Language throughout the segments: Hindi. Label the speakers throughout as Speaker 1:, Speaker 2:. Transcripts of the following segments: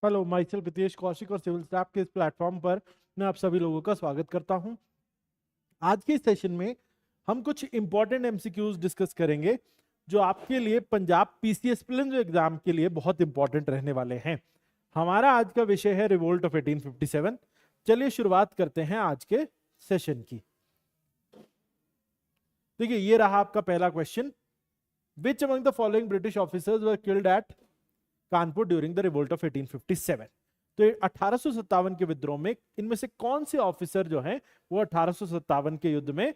Speaker 1: Hello, my self Hitesh Kaushik और सिविल स्टाफ के इस प्लेटफॉर्म पर मैं आप सभी लोगों का स्वागत करता हूं। आज के सेशन में हम कुछ इंपॉर्टेंट एमसीक्यूज डिस्कस करेंगे जो आपके लिए पंजाब पीसीएस प्रीलिम्स एग्जाम के लिए बहुत इंपॉर्टेंट रहने वाले हैं। हमारा आज का विषय है रिवोल्ट ऑफ 1857। चलिए शुरुआत करते हैं आज के सेशन की। देखिए, ये रहा आपका पहला question. Which among the following British officers were killed at Kanpur during the revolt of 1857। तो 1857 के विद्रोह में इनमें से कौन से ऑफिसर जो हैं वो 1857 के युद्ध में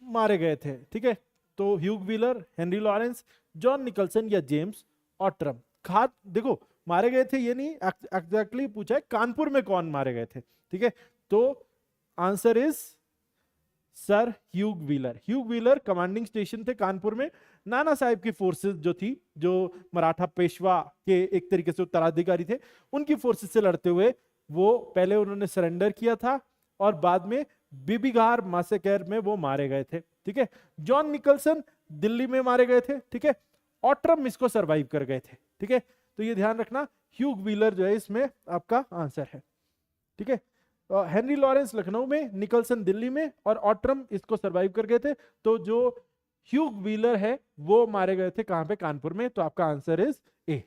Speaker 1: मारे गए थे? ठीक है, तो Hugh Wheeler, Henry Lawrence, John Nicholson या जेम्स ऑट्रम। खाद देखो, मारे गए थे ये नहीं एग्जैक्टली पूछा है, कानपुर में कौन मारे गए थे। ठीक है, तो answer is sir Hugh wheeler. Hugh wheeler commanding station थे कानपुर में। नाना साहेब की फोर्सेस जो थी, जो मराठा पेशवा के एक तरीके से उत्तराधिकारी थे, उनकी फोर्सेस से लड़ते हुए वो पहले उन्होंने सरेंडर किया था और बाद में बीबीघार मैसेकर में वो मारे गए थे। ठीक है, जॉन निकलसन दिल्ली में मारे गए थे। ठीक है, ऑट्रम इसको सरवाइव कर गए थे। ठीक है, तो ये ध्यान रखना, ह्यूग व्हीलर जो है इसमें आपका आंसर है। ठीक है, हेनरी लॉरेंस लखनऊ में, निकलसन दिल्ली में और ऑट्रम इसको सरवाइव कर गए थे। तो जो ह्यूग व्हीलर है वो मारे गए थे कहां पे? कानपुर में। तो आपका आंसर इज ए।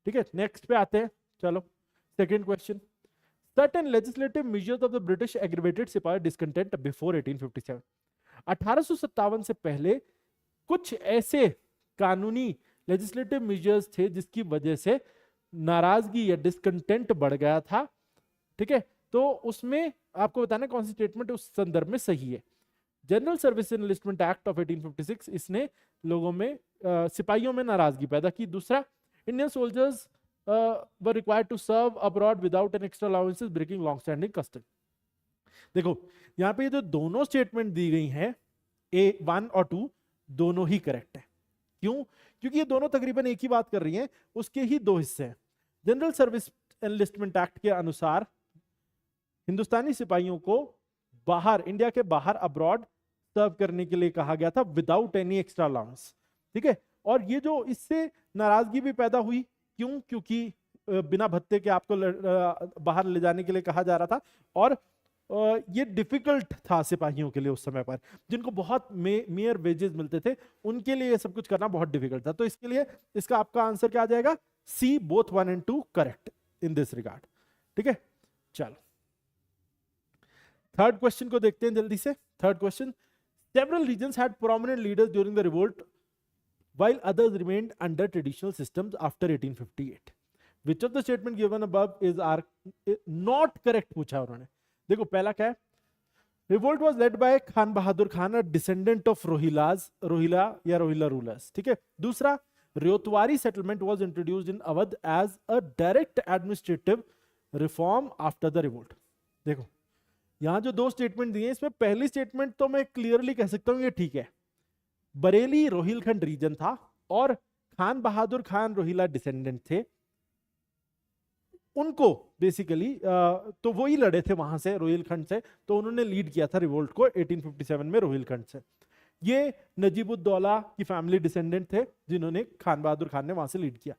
Speaker 1: ठीक है, नेक्स्ट पे आते हैं। चलो, second question. Certain legislative measures of the British aggravated सिपाही डिस्कंटेंट बिफोर 1857। 1857 से पहले कुछ ऐसे कानूनी लेजिस्लेटिव मेजर्स थे जिसकी वजह से नाराजगी या डिस्कंटेंट बढ़ गया था। ठीक है, तो उसमें आपको बताना कौन सी स्टेटमेंट उस संदर्भ में सही है। General service enlistment act of 1856, इसने लोगों में सिपाहियों में नाराजगी पैदा की। दूसरा, Indian soldiers were required to serve abroad without an extra allowances breaking long standing custom. देखो, यहाँ पे ये जो दोनों स्टेटमेंट दी गई हैं, A1 और 2, दोनों ही करेक्ट है। क्यों? क्योंकि ये दोनों तकरीबन एक ही बात कर रही हैं, उसके ही दो हिस्से हैं। जनरल सर्विस एनलिस्टमेंट एक्ट के अनुसार हिंदुस्तानी सिपाहियों को बाहर, इंडिया के बाहर अब्रॉड सर्व करने के लिए कहा गया था विदाउट एनी एक्स्ट्रा अलाउंस। ठीक है, और ये जो इससे नाराजगी भी पैदा हुई, क्यों? क्योंकि बिना भत्ते के आपको बाहर ले जाने के लिए कहा जा रहा था और ये डिफिकल्ट था सिपाहियों के लिए उस समय पर, जिनको बहुत मेयर वेजेस मिलते थे, उनके लिए ये सब कुछ करना बहुत डिफिकल्ट था। तो इसके लिए इसका आपका आंसर क्या आ जाएगा? C, both 1 and 2 correct in this regard. ठीक है, चलो थर्ड क्वेश्चन को देखते हैं जल्दी से। Third question, several reasons had prominent leaders during the revolt while others remained under traditional systems after 1858. Which of the statement given above is are not correct पूछा उन्होंने। देखो, पहला क्या है? Revolt was led by Khan Bahadur Khan, a descendant of Rohilla या रोहिला रूलर्स। ठीक है, दूसरा, Ryotwari settlement was introduced in Awadh as a direct administrative reform after the revolt. देखो, यहां जो दो स्टेटमेंट दिए, इसमें पहली स्टेटमेंट तो मैं क्लियरली कह सकता हूं ये ठीक है। बरेली रोहिलखंड रीजन था और खान बहादुर खान रोहिला डिसेंडेंट थे, उनको बेसिकली तो वो ही लड़े थे वहां से, रोहिलखंड से, तो उन्होंने लीड किया था रिवोल्ट को 1857 में रोहिलखंड से। ये नजीबुद्दौला की फैमिली डिसेंडेंट थे जिन्होंने खान बहादुर खान ने वहां से लीड किया।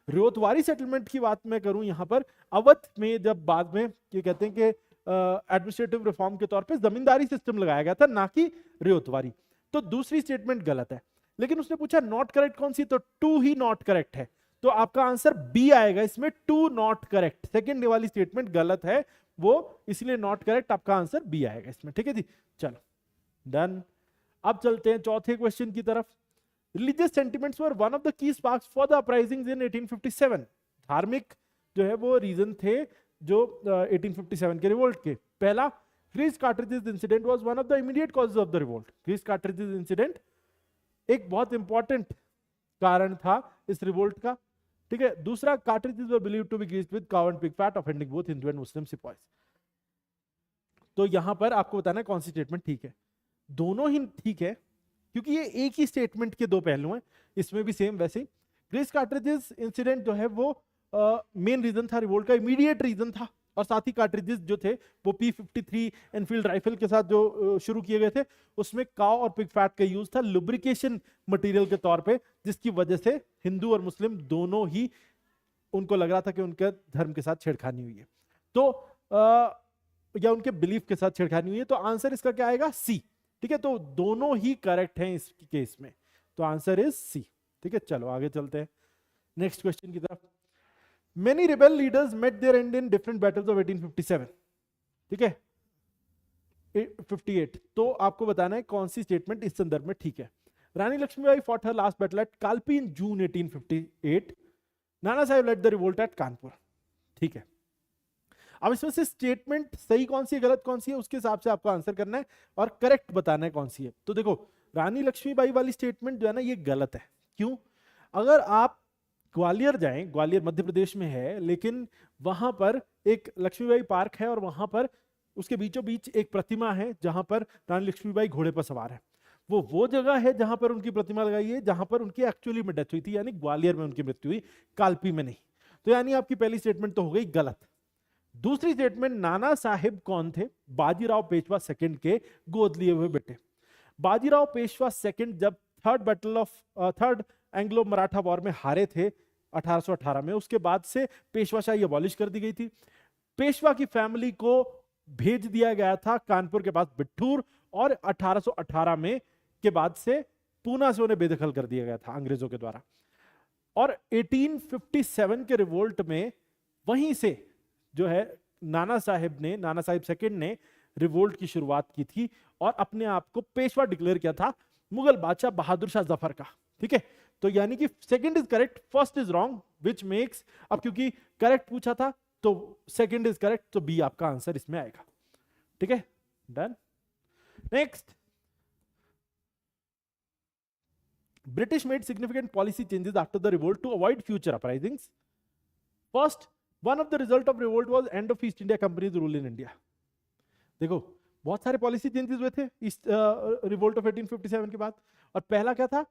Speaker 1: रियोतवारी सेटलमेंट की बात मैं करूं यहां पर, अवध में जब बाद में ये कहते हैं कि एडमिनिस्ट्रेटिव रिफॉर्म के तौर पे जमींदारी सिस्टम लगाया गया था, ना कि रियोतवारी। तो दूसरी स्टेटमेंट गलत है, लेकिन उसने पूछा नॉट करेक्ट कौन सी, तो 2 ही नॉट करेक्ट है। तो आपका आंसर बी आएगा इसमें, 2 नॉट करेक्ट। सेकंड वाली स्टेटमेंट गलत है वो, इसलिए नॉट करेक्ट, आपका आंसर बी आएगा इसमें। ठीक है जी, चलो डन। अब चलते हैं चौथे क्वेश्चन की तरफ। Religious sentiments were one of the key sparks for the uprisings in 1857। धार्मिक जो है वो रीजन थे जो 1857 के रिवोल्ट के। पहला, grease cartridges incident was one of the immediate causes of the revolt. Grease cartridges incident एक बहुत इंपॉर्टेंट कारण था इस रिवोल्ट का। ठीक है, दूसरा, cartridges were believed to be greased with cow and pig fat, offending both Hindu and Muslim sepoys. तो यहां पर आपको बताना है कौन सी स्टेटमेंट ठीक है। दोनों ही ठीक है, क्योंकि ये एक ही स्टेटमेंट के दो पहलू हैं। इसमें भी सेम वैसे ही ग्रीस कार्ट्रिजेस इंसिडेंट जो है वो मेन रीजन था रिवोल्ट का, इमीडिएट रीजन था। और साथ ही कार्ट्रिजेस जो थे वो P53 एनफील्ड राइफल के साथ जो शुरू किए गए थे, उसमें काव और पिग फैट का यूज था लुब्रिकेशन मटेरियल के तौर पे, जिसकी वजह से हिंदू और मुस्लिम दोनों ही उनको लग रहा था कि उनके धर्म के साथ छेड़खानी हुई है, तो या उनके बिलीफ के साथ छेड़खानी हुई है, तो आंसर इसका क्या आएगा? सी। ठीक है, तो दोनों ही करेक्ट हैं इस केस में, तो आंसर इज सी। ठीक है, चलो आगे चलते हैं नेक्स्ट क्वेश्चन की तरफ। Many rebel leaders met their end in different battles of 1857। ठीक है, 58, तो आपको बताना है कौन सी स्टेटमेंट इस संदर्भ में ठीक है। Rani Lakshmibai fought her last battle at Kalpi in June 1858। Nana Sahib led the revolt at Kanpur. ठीक है, अब इसमें से स्टेटमेंट सही कौन सी है, गलत कौन सी है, उसके हिसाब से आपको आंसर करना है और करेक्ट बताना है कौन सी है। तो देखो, रानी लक्ष्मीबाई वाली स्टेटमेंट जो है ना, ये गलत है। क्यों? अगर आप ग्वालियर जाएं, ग्वालियर मध्य प्रदेश में है, लेकिन वहां पर एक लक्ष्मीबाई पार्क है और वहां पर उसके बीचों बीच एक प्रतिमा है जहां पर रानी लक्ष्मीबाई घोड़े पर सवार है। वो जगह है जहां पर उनकी प्रतिमा लगाई है, जहां पर उनकी एक्चुअली में डेथ हुई थी, यानी ग्वालियर में उनकी मृत्यु हुई, कालपी में नहीं। तो यानी आपकी पहली स्टेटमेंट तो हो गई गलत। दूसरी स्टेटमेंट, नाना साहिब कौन थे? बाजीराव पेशवा सेकंड के गोद लिए हुए बेटे। बाजीराव पेशवा सेकंड जब थर्ड एंग्लो मराठा वॉर में हारे थे 1818 में, उसके बाद से पेशवाशाही अबॉलिश कर दी गई थी। पेशवा की फैमिली को भेज दिया गया था कानपुर के पास बिठूर, और 1818 में के बाद से पूना से उन्हें बेदखल कर दिया गया था अंग्रेजों के द्वारा। और 1857 के रिवोल्ट में वहीं से जो है नाना साहिब सेकंड ने रिवोल्ट की शुरुआत की थी और अपने आप को पेशवा डिक्लेयर किया था मुगल बादशाह बहादुर शाह जफर का। ठीक है, तो यानी कि second is correct, first is wrong, which makes, अब क्योंकि करेक्ट पूछा था तो सेकंड इज करेक्ट, तो बी आपका आंसर इसमें आएगा। ठीक है, done. Next, British made significant policy changes after the revolt to avoid future uprisings. First, one of the result of revolt was end of East India Company's rule in India. देखो, बहुत सारे पॉलिसी चेंजेस हुए थे इस रिवोल्ट ऑफ 1857 के बाद, और पहला क्या था?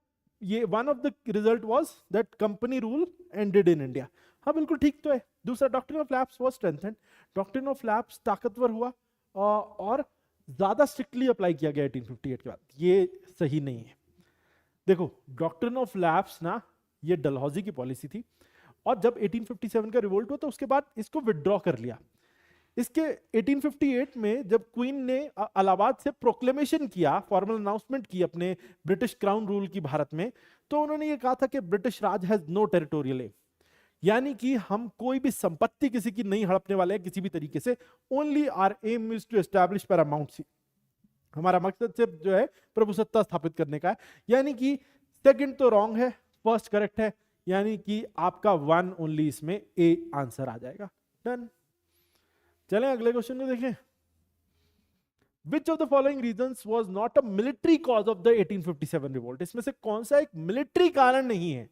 Speaker 1: ये one of the result was that company rule ended in India. हाँ बिल्कुल ठीक तो है। दूसरा, doctrine of lapse was strengthened. Doctrine of lapse ताकतवर हुआ और ज्यादा स्ट्रिक्टली अप्लाई किया गया 1858 के बाद। ये सही नहीं है। देखो, डॉक्ट्रिन ऑफ लैप्स ना, ये डलहौजी की पॉलिसी थी, और जब 1857 का रिवोल्ट हुआ तो उसके बाद इसको विड्रॉ कर लिया। इसके 1858 में जब क्वीन ने इलाहाबाद से प्रोक्लेमेशन किया, फॉर्मल अनाउंसमेंट की अपने ब्रिटिश क्राउन रूल की भारत में, तो उन्होंने ये कहा था कि British Raj has no territorial aim, यानी कि हम कोई भी संपत्ति किसी की नहीं हड़पने वाले हैं किसी भी तरीके से। Only our aim is to establish paramount, हमारा मकसद सिर्फ जो है प्रभुसत्ता स्थापित करने का है। यानी कि सेकंड तो रॉन्ग है, फर्स्ट करेक्ट है, यानी कि आपका वन ओनली इसमें ए आंसर आ जाएगा। डन। चलें अगले क्वेश्चन को देखें। Which of the following reasons was not a military cause of the 1857 revolt? इसमें से कौन सा एक मिलिट्री कारण नहीं है?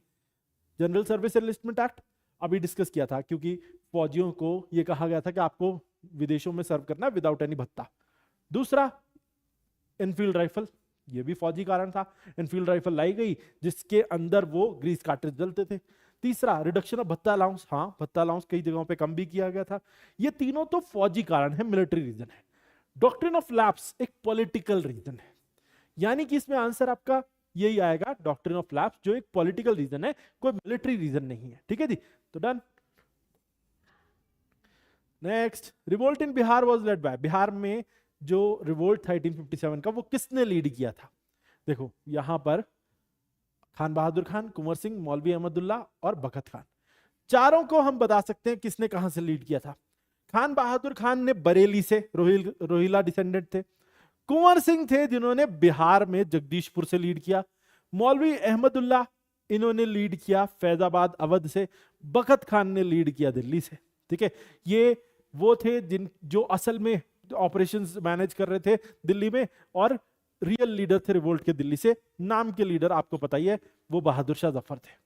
Speaker 1: जनरल सर्विस एनलिस्टमेंट एक्ट अभी डिस्कस किया था, क्योंकि फौजियों को यह कहा गया था कि आपको विदेशों में सर्व करना है विदाउट एनी भत्ता। दूसरा, एनफील्ड राइफल, ये भी फौजी कारण था। एनफील्ड राइफल लाई गई जिसके अंदर वो ग्रीस कार्ट्रिज जलते थे। तीसरा, रिडक्शन ऑफ भत्ता अलाउंस, हाँ भत्ता अलाउंस कई जगहों पे कम भी किया गया था। ये तीनों तो फौजी कारण है, मिलिट्री रीजन है। डॉक्ट्रिन ऑफ लैप्स एक पॉलिटिकल रीजन है, यानी कि इसमें आंसर आपका यही आएगा, डॉक्ट्रिन ऑफ लैप्स, जो एक पॉलिटिकल रीजन है, कोई मिलिट्री रीजन नहीं है। ठीक है जी, तो done. Next, revolt in Bihar was led bye, Bihar में जो रिवोल्ट था 1857 का, वो किसने लीड किया था? देखो यहां पर खान बहादुर खान, कुंवर सिंह, मौलवी अहमदुल्ला और बखत खान, चारों को हम बता सकते हैं किसने कहां से लीड किया था। खान बहादुर खान ने बरेली से, रोहिला डिसेंडेंट थे। कुंवर सिंह थे जिन्होंने बिहार में जगदीशपुर से लीड किया। मौलवी अहमदुल्ला, इन्होंने लीड किया फैजाबाद अवध से। बखत खान ने लीड किया दिल्ली से। ठीक है, ये वो थे जो असल में ऑपरेशंस मैनेज कर रहे थे दिल्ली में, और रियल लीडर थे रिवोल्ट के दिल्ली से। नाम के लीडर आपको पता ही है, वो बहादुर शाह जफर थे।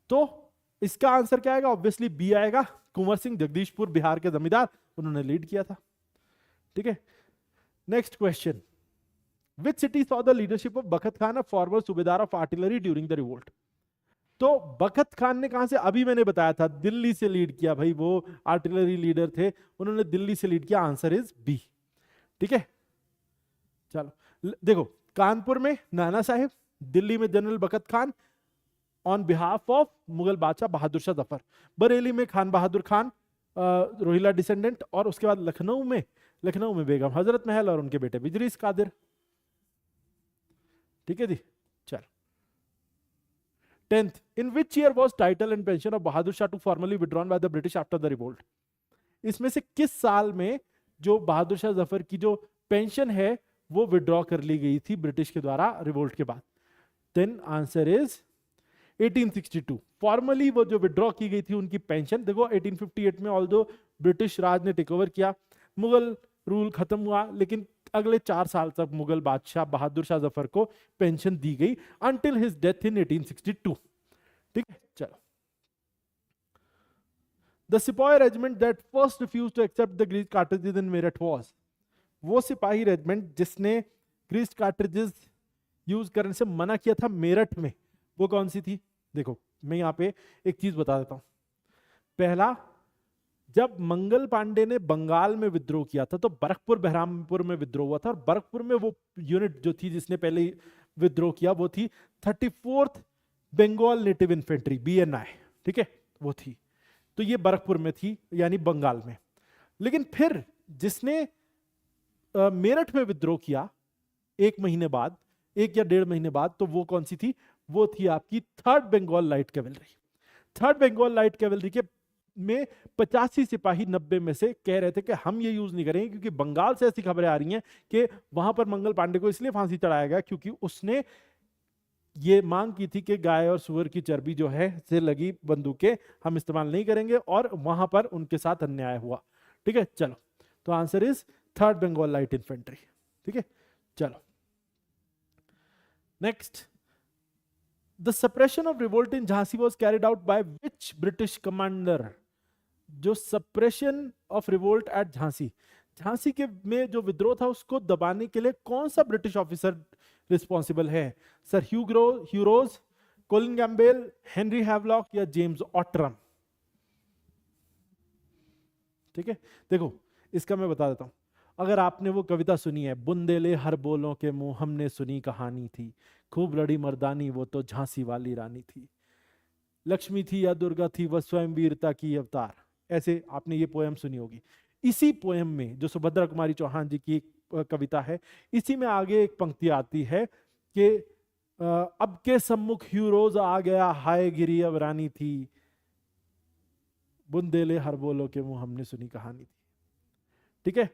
Speaker 1: तो इसका आंसर क्या आएगा? ऑब्वियसली बी आएगा, कुंवर सिंह, जगदीशपुर बिहार के जमींदार, उन्होंने लीड किया था। ठीक है, next question, which city saw the leadership of बखत खान, अ फॉर्मर सूबेदार of artillery during the revolt? तो बखत खान ने कहां से? अभी मैंने बताया था, दिल्ली से लीड किया भाई, वो आर्टिलरी लीडर थे, उन्होंने दिल्ली से लीड किया। Answer is B. ठीक है, चलो देखो, कानपुर में नाना साहिब, दिल्ली में जनरल बखत Khan, on behalf of Mughal बादशाह बहादुर शाह जफर। बरेली में खान बहादुर खान, रोहिला डिसेंडेंट, और उसके बाद लखनऊ में बेगम हजरत महल और उनके बेटे बिजरीस कादिर। ठीक है जी, चल। 10th, in which year was title and pension of Bahadur Shah to formally withdrawn by the British after the revolt? इसमें से किस साल में जो बहादुर शाह जफर की जो पेंशन है वो विड्रॉ कर ली गई थी ब्रिटिश के द्वारा रिवोल्ट के बाद? Then answer is 1862। फॉर्मली वो जो विड्रॉ की गई थी उनकी पेंशन, देखो 1858 में ऑल्दो ब्रिटिश राज ने टेक ओवर किया, मुगल रूल खत्म हुआ, लेकिन अगले 4 साल तक मुगल बादशाह बहादुर शाह जफर को पेंशन दी गई अंटिल हिज डेथ इन 1862। ठीक है, चलो। The Sepoy regiment that first refused to accept the greased cartridges in Meerut was, वो सिपाही रेजिमेंट जिसने ग्रीस्ड कार्ट्रिजेस यूज करने से मना किया था मेरठ में, वो कौन सी थी? देखो मैं यहाँ पे एक चीज बता देता हूं। पहला, जब मंगल पांडे ने बंगाल में विद्रोह किया था तो बरकपुर बहरामपुर में विद्रोह हुआ था, और बरकपुर में वो यूनिट जो थी जिसने पहले विद्रोह किया वो थी 34th Bengal native infantry, BNI। ठीक है, वो थी, तो ये बरकपुर में थी यानी बंगाल में। लेकिन फिर जिसने मेरठ में विद्रोह किया 1 महीने बाद, 1 या 1.5 महीने बाद, तो वो कौन सी थी? वो थी आपकी 3rd Bengal light cavalry. 3rd Bengal light cavalry के में 85 सिपाही 90 में से कह रहे थे कि हम ये यूज नहीं करेंगे, क्योंकि बंगाल से ऐसी खबरें आ रही हैं कि वहां पर मंगल पांडे को इसलिए फांसी चढ़ाया गया क्योंकि उसने ये मांग की थी कि गाय और सुअर की चर्बी जो है से लगी बंदूकें हम इस्तेमाल नहीं करेंगे, और वहां पर उनके साथ अन्याय हुआ। ठीक है, चलो, तो answer is 3rd Bengal light infantry. ठीक है, चलो next. The suppression of revolt in Jhansi was carried out by which British commander? जो suppression of revolt at Jhansi, Jhansi के में जो विद्रोह था उसको दबाने के लिए कौन सा ब्रिटिश ऑफिसर रिस्पॉन्सिबल है? Sir Hugh Rose, Colin Campbell, Henry Havelock या जेम्स ऑटरम? ठीक है, देखो इसका मैं बता देता हूं। अगर आपने वो कविता सुनी है, बुंदेले हर बोलों के मुंह हमने सुनी कहानी थी, खूब लड़ी मर्दानी वो तो झांसी वाली रानी थी, लक्ष्मी थी या दुर्गा थी वह स्वयं वीरता की अवतार, ऐसे आपने ये पोएम सुनी होगी। इसी पोएम में जो सुभद्रा कुमारी चौहान जी की एक कविता है, इसी में आगे एक पंक्ति आती है कि अब के सम्मुख ह्यूरोज आ गया, हाय गिरी अब रानी थी, बुंदेले हर बोलो के मुंह हमने सुनी कहानी थी। ठीक है,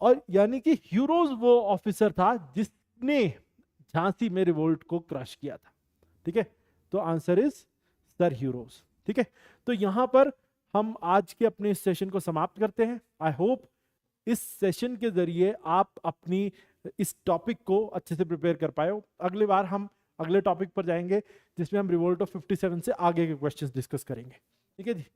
Speaker 1: और यानी कि ह्यूरोज वो ऑफिसर था जिसने झांसी में रिवोल्ट को क्रश किया था। ठीक है, तो आंसर इज सर ह्यूरोज। ठीक है, तो यहां पर हम आज के अपने इस सेशन को समाप्त करते हैं। आई होप इस सेशन के जरिए आप अपनी इस टॉपिक को अच्छे से प्रिपेयर कर पाए हो। अगली बार हम अगले टॉपिक पर जाएंगे जिसमें हम रिवोल्ट ऑफ 57 से आगे के क्वेश्चंस डिस्कस करेंगे। ठीक है जी।